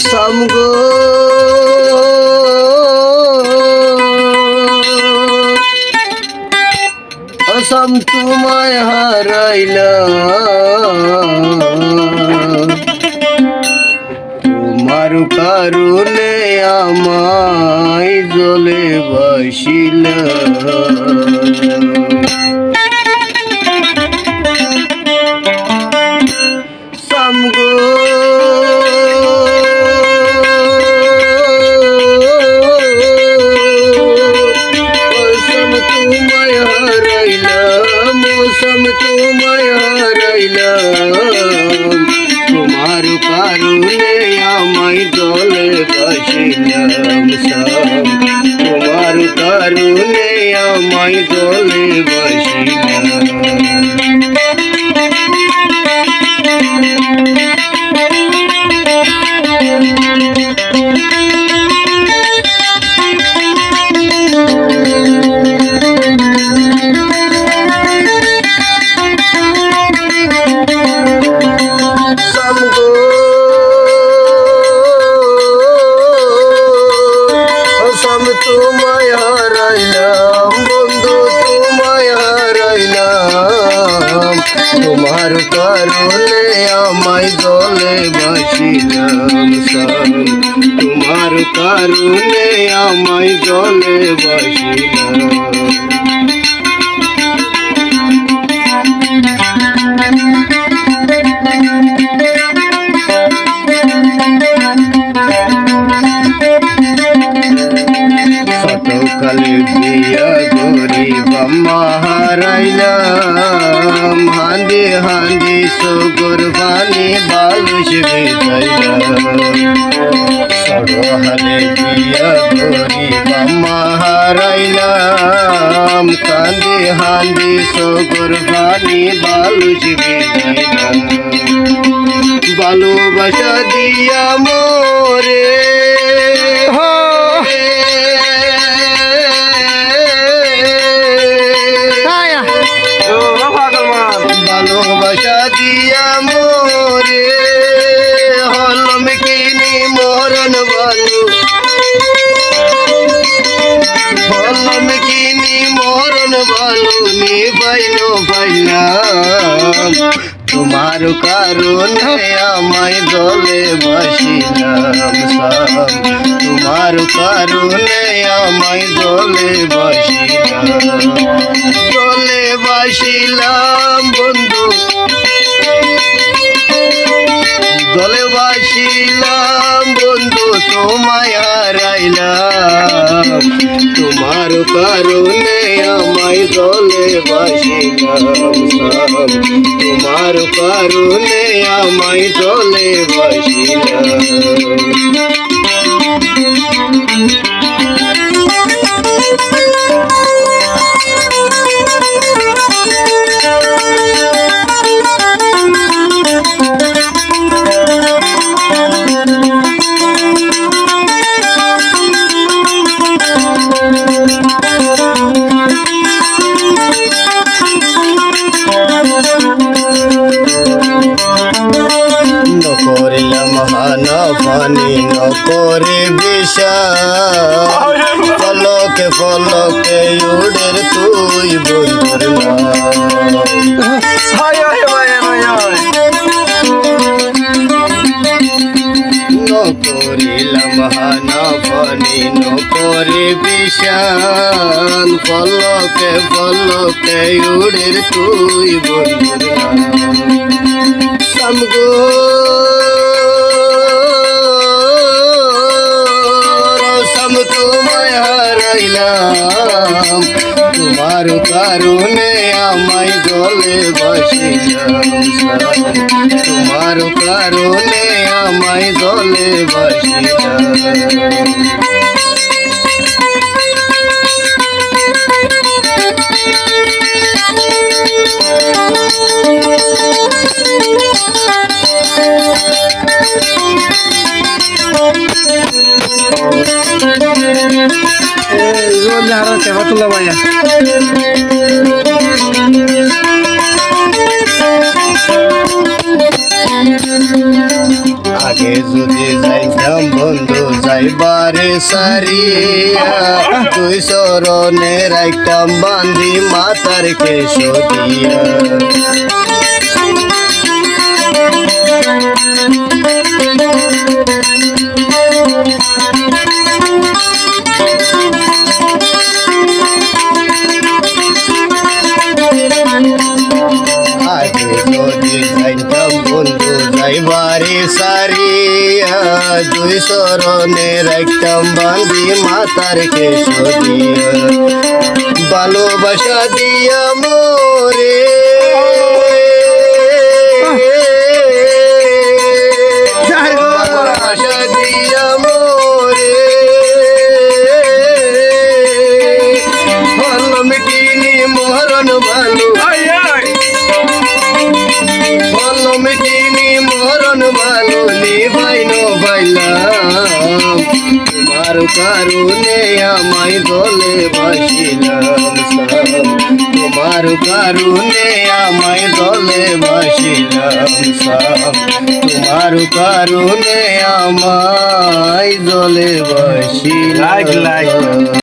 সামগো আসাম তোমায় হারাইলাম তোমার কারণে আমায় জলে বাসিলাম সামগো তোমায় হারাইলাম তোমায় হারাইলাম তোমার কারণে আমায় জলে বাসিলাম তোমার কারণে আমায় জলে বাসিলাম তোমায় হারাইলাম বন্ধু তোমায় হারাইলাম তোমার কারণে আমায় জলে বাসিলাম তোমার কারণে আমায় জলে বাসিলাম কালে বিয়া গরিব হারাইলাম হান্দি হান্দি সগর বানি বালুস বেজাইলাম সরহালে বিয়া গরিব হারাইলাম কান্দি হান্দি সগর বানি বালুস বেজাইলাম ভালোবাসা দিয়া মোরে ভালোবাসা দিয়া মোরে হলম কিনি মরণ ভালো হলম কিনি মরণ ভালো নি বাইনো বাইলাম তোমার কারণে আমায় জলে বাসিলাম তোমার কারণে আমায় জলে বাসিলাম বন্ধু জলে বাসিলাম বন্ধু তোমায় হারাইলাম তোমার কারণে আমায় জলে বাসিলাম তোমার কারণে আমায় জলে বাসিলাম করিলাম হানা পানি নকরে বিষাদ পলকে পলকে উড়ের তুই বন্ধুর নকরিলাম হানা পানি নকরে বিষাদ পলকে পলকে উড়ের তুই বন্ধুর সামগো তোমায় হারাইলাম তোমার কারণে আমায় জলে বাসিলাম তোমার কারণে আমায় জলে বাসিলাম Jangan cepat tuh lah ya. আগে যদি যাইতাম বন্ধু যাইবারে সারিয়া তুই চরণে রাখতাম বান্ধি মাতার কেশ দিয়া আগে যদি যাইতাম বন্ধু যাইবারে সারিয়া দুই চরণে রাখতাম বান্ধি মাতার কেশ দিয়া ভালোবাসা দিয়া মোরে ভালোবাসা দিয়া মোরে হল মিটিনি মরণ ভালো হল মিটিনি মরণ ভালো নিভাই নবাইলাম তোমার কারণে আমায় দলে বাসিলাম তোমার কারণে আমায় দলে বাসিলাম তোমার কারণে আমায় দলে বাসিলাম